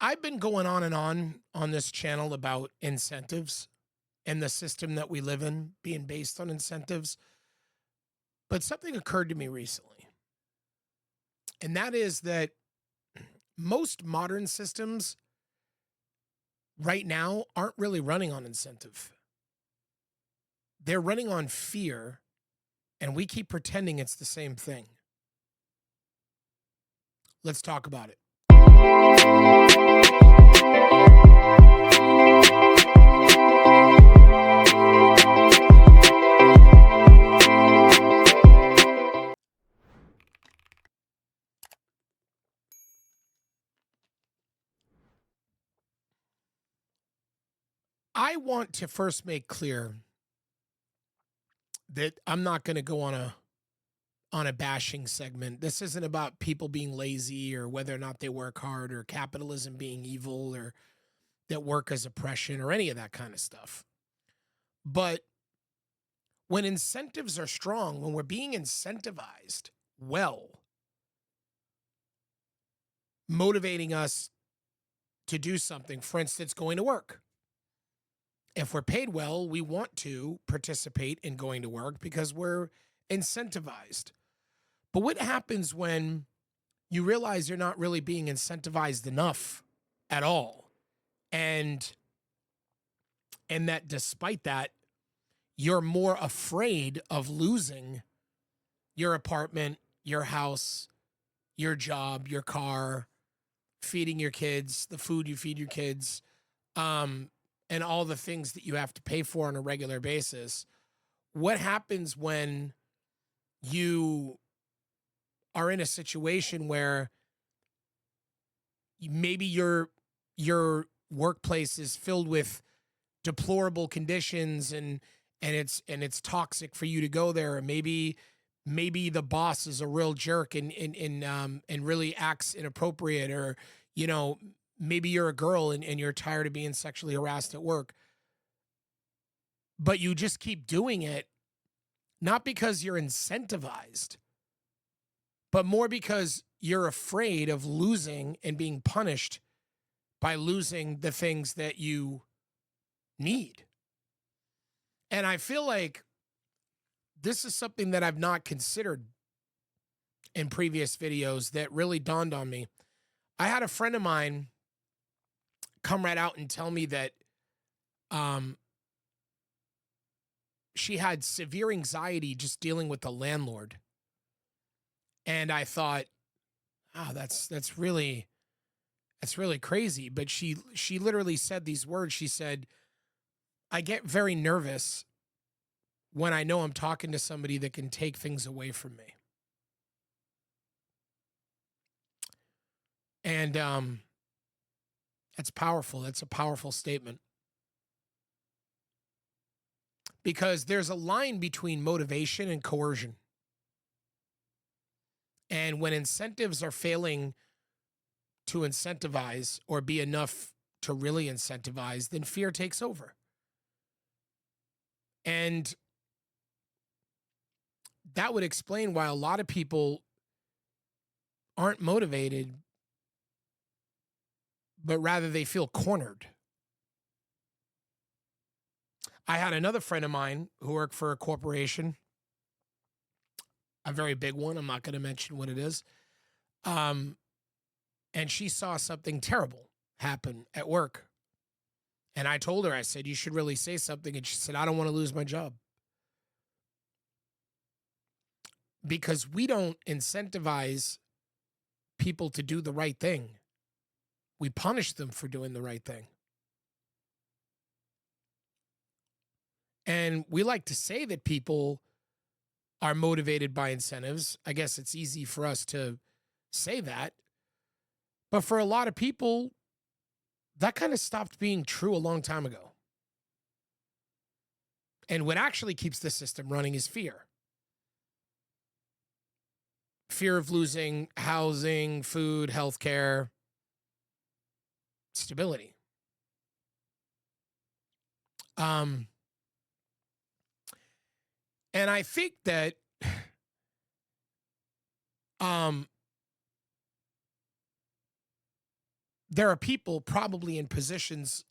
I've been going on and on this channel about incentives and the system that we live in being based on incentives. But something occurred to me recently, and that is that most modern systems right now aren't really running on incentive. They're running on fear, and we keep pretending it's the same thing. Let's talk about it. I want to first make clear that I'm not going to go on a bashing segment. This isn't about people being lazy or whether or not they work hard or capitalism being evil or that work is oppression or any of that kind of stuff. But when incentives are strong, when we're being incentivized well, motivating us to do something, for instance, going to work. If we're paid well, we want to participate in going to work because we're incentivized. But what happens when you realize you're not really being incentivized enough at all? And that despite that, you're more afraid of losing your apartment, your house, your job, your car, feeding your kids, the food you feed your kids, and all the things that you have to pay for on a regular basis. What happens when you are in a situation where maybe your workplace is filled with deplorable conditions and it's toxic for you to go there, or maybe the boss is a real jerk and really acts inappropriate, or maybe you're a girl and you're tired of being sexually harassed at work, but you just keep doing it, not because you're incentivized, but more because you're afraid of losing and being punished by losing the things that you need. And I feel like this is something that I've not considered in previous videos that really dawned on me. I had a friend of mine come right out and tell me that she had severe anxiety just dealing with the landlord. And I thought, oh, that's really crazy. But she literally said these words. She said, I get very nervous when I know I'm talking to somebody that can take things away from me. And that's powerful. That's a powerful statement. Because there's a line between motivation and coercion. And when incentives are failing to incentivize or be enough to really incentivize, then fear takes over. And that would explain why a lot of people aren't motivated, but rather they feel cornered. I had another friend of mine who worked for a corporation, a very big one. I'm not going to mention what it is. And she saw something terrible happen at work. And I told her, I said, you should really say something. And she said, I don't want to lose my job. Because we don't incentivize people to do the right thing. We punish them for doing the right thing. And we like to say that people are motivated by incentives. I guess it's easy for us to say that. But for a lot of people, that kind of stopped being true a long time ago. And what actually keeps the system running is fear. Fear of losing housing, food, healthcare, stability. And I think that there are people probably in positions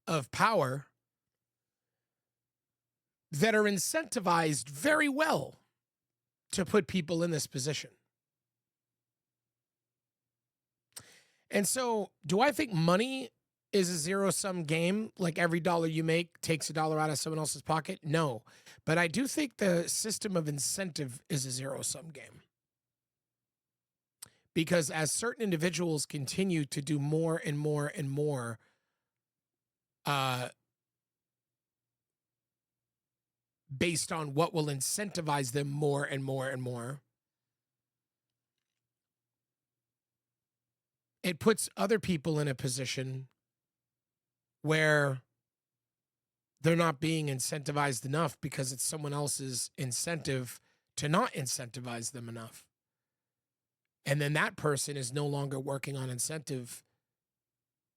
of power that are incentivized very well to put people in this position. And so, do I think money is a zero-sum game? Like every dollar you make takes a dollar out of someone else's pocket? No. But I do think the system of incentive is a zero-sum game. Because as certain individuals continue to do more and more and more, based on what will incentivize them more and more and more, it puts other people in a position where they're not being incentivized enough because it's someone else's incentive to not incentivize them enough. And then that person is no longer working on incentive,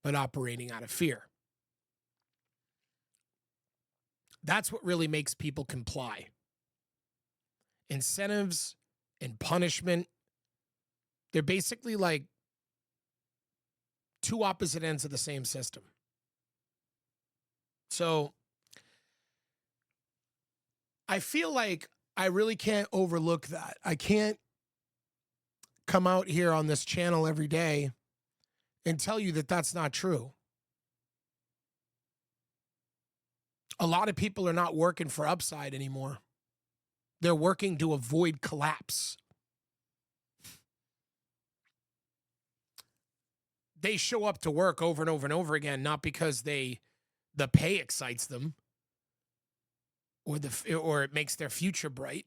but operating out of fear. That's what really makes people comply. Incentives and punishment, they're basically like two opposite ends of the same system. So I feel like I really can't overlook that. I can't come out here on this channel every day and tell you that that's not true. A lot of people are not working for upside anymore. They're working to avoid collapse. They show up to work over and over and over again, not because the pay excites them or it makes their future bright.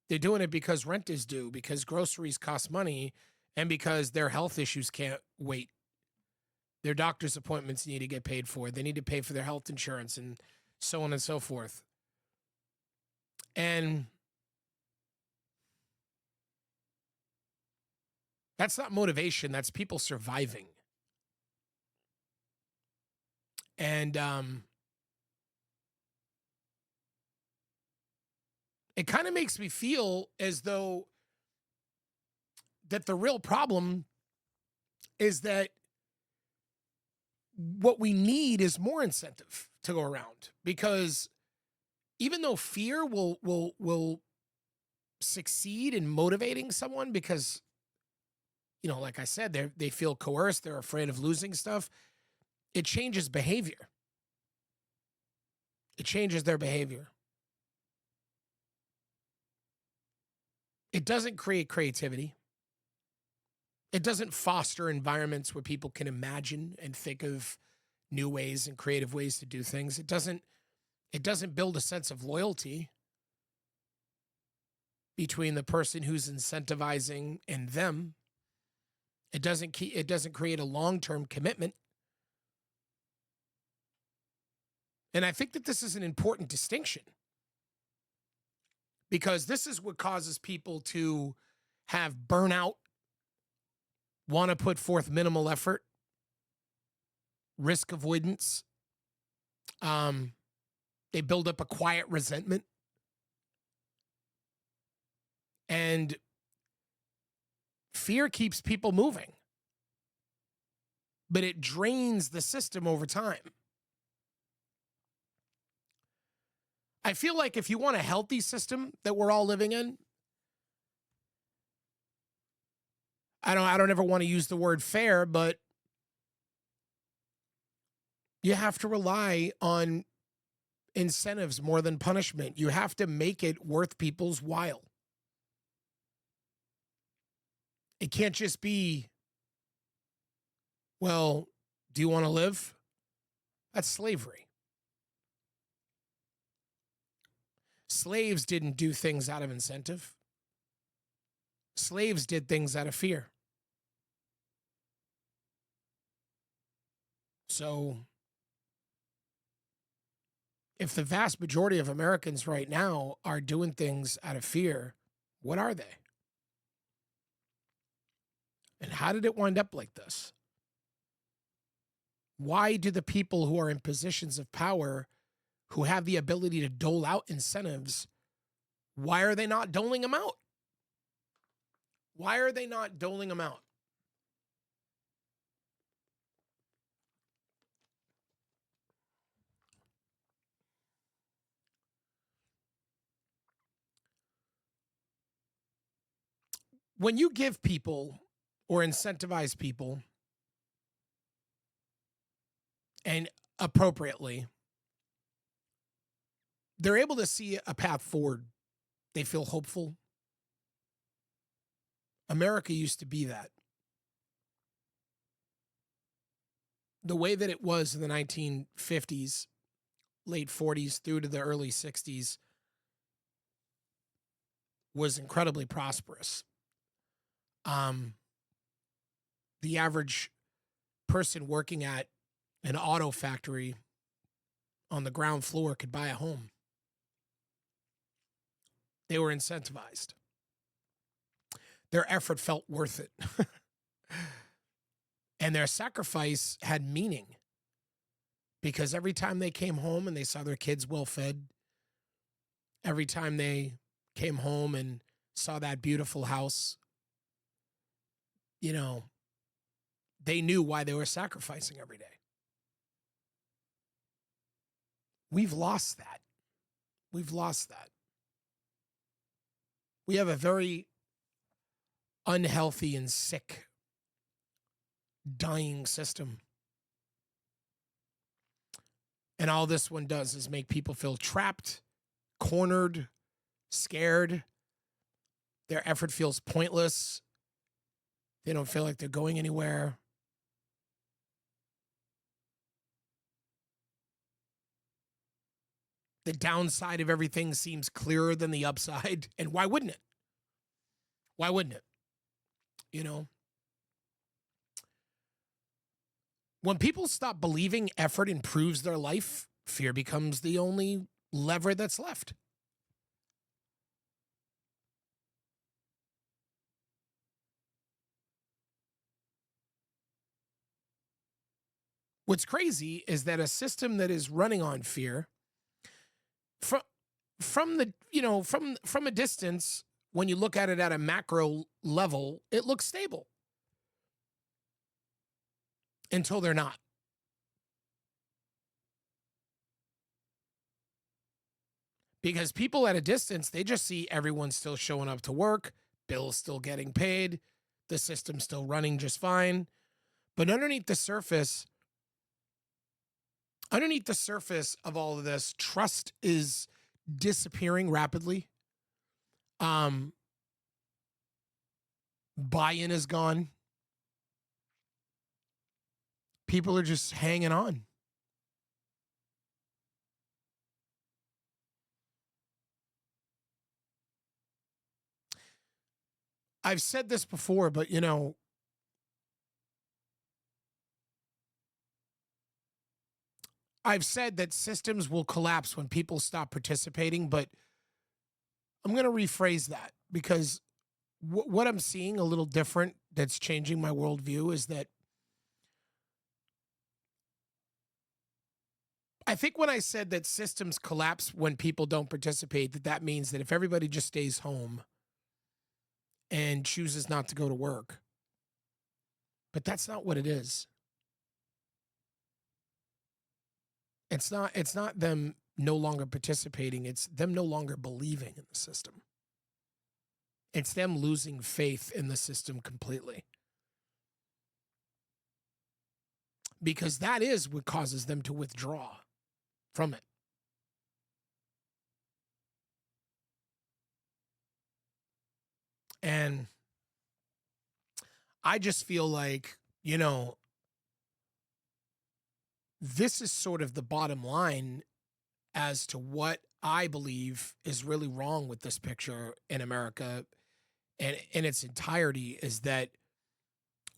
They're doing it because rent is due, because groceries cost money, and because their health issues can't wait. Their doctor's appointments need to get paid for. They need to pay for their health insurance and so on and so forth. And that's not motivation. That's people surviving. And it kind of makes me feel as though that the real problem is that what we need is more incentive to go around, because even though fear will succeed in motivating someone because, you know, like I said, they feel coerced, they're afraid of losing stuff, it changes behavior. It changes their behavior. It doesn't create creativity. It doesn't foster environments where people can imagine and think of new ways and creative ways to do things. It doesn't build a sense of loyalty between the person who's incentivizing and them. It doesn't create a long-term commitment. And I think that this is an important distinction, because this is what causes people to have burnout, want to put forth minimal effort, risk avoidance. They build up a quiet resentment. And fear keeps people moving, but it drains the system over time. I feel like if you want a healthy system that we're all living in, I don't ever want to use the word fair, but you have to rely on incentives more than punishment. You have to make it worth people's while. It can't just be, well, do you want to live? That's slavery. Slaves didn't do things out of incentive. Slaves did things out of fear. So if the vast majority of Americans right now are doing things out of fear, what are they? And how did it wind up like this? Why do the people who are in positions of power, who have the ability to dole out incentives, why are they not doling them out? Why are they not doling them out? When you give people or incentivize people, and appropriately, they're able to see a path forward. They feel hopeful. America used to be that. The way that it was in the 1950s, late 40s through to the early 60s was incredibly prosperous. The average person working at an auto factory on the ground floor could buy a home. They were incentivized. Their effort felt worth it. And their sacrifice had meaning, because every time they came home and they saw their kids well fed, every time they came home and saw that beautiful house, you know, they knew why they were sacrificing every day. We've lost that. We've lost that. We have a very unhealthy and sick, dying system. And all this one does is make people feel trapped, cornered, scared. Their effort feels pointless. They don't feel like they're going anywhere. The downside of everything seems clearer than the upside. And why wouldn't it? Why wouldn't it? You know? When people stop believing effort improves their life, fear becomes the only lever that's left. What's crazy is that a system that is running on fear, from the, from a distance, when you look at it at a macro level, it looks stable until they're not. Because people at a distance, they just see everyone still showing up to work, bills still getting paid, the system's still running just fine. But underneath the surface of all of this, trust is disappearing rapidly. Buy-in is gone. People are just hanging on. I've said this before, but I've said that systems will collapse when people stop participating, but I'm going to rephrase that, because what I'm seeing a little different that's changing my worldview is that I think when I said that systems collapse when people don't participate, that means that if everybody just stays home and chooses not to go to work. But that's not what it is. It's not them no longer participating. It's them no longer believing in the system. It's them losing faith in the system completely. Because that is what causes them to withdraw from it. And I just feel like, this is sort of the bottom line as to what I believe is really wrong with this picture in America and in its entirety, is that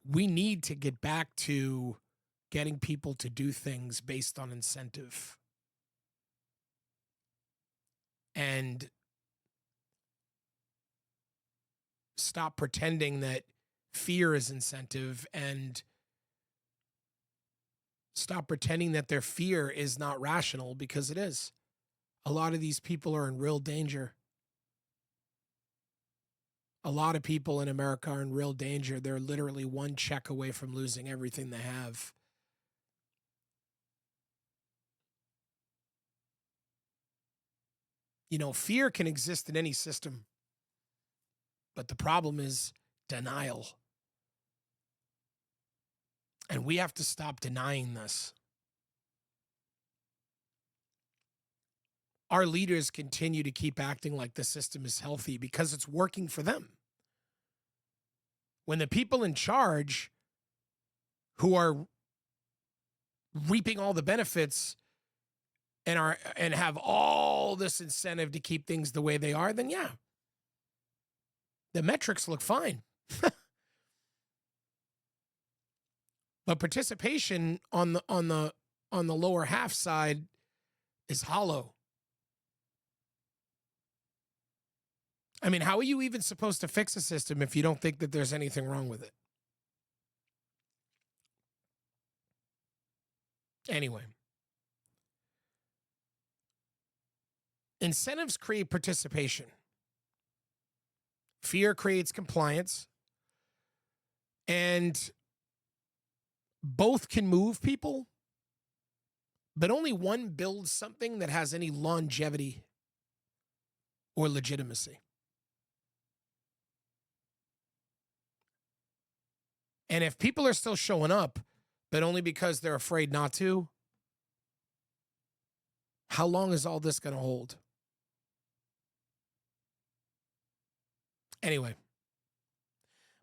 we need to get back to getting people to do things based on incentive. And stop pretending that fear is incentive, and stop pretending that their fear is not rational, because it is. A lot of these people are in real danger. A lot of people in America are in real danger. They're literally one check away from losing everything they have. Fear can exist in any system. But the problem is denial. And we have to stop denying this. Our leaders continue to keep acting like the system is healthy because it's working for them. When the people in charge who are reaping all the benefits and have all this incentive to keep things the way they are, then yeah, the metrics look fine. But participation on the lower half side is hollow. I mean, how are you even supposed to fix a system if you don't think that there's anything wrong with it? Anyway, incentives create participation. Fear creates compliance. And both can move people, but only one builds something that has any longevity or legitimacy. And if people are still showing up, but only because they're afraid not to, how long is all this going to hold? Anyway,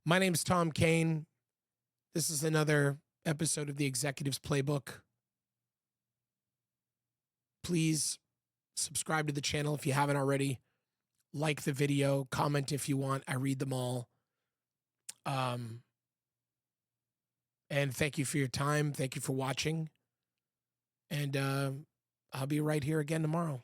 my name's Tom Kane. This is another episode of the Executive's Playbook. Please subscribe to the channel if you haven't already. Like the video, comment if you want. I read them all. And thank you for your time. Thank you for watching. And I'll be right here again tomorrow.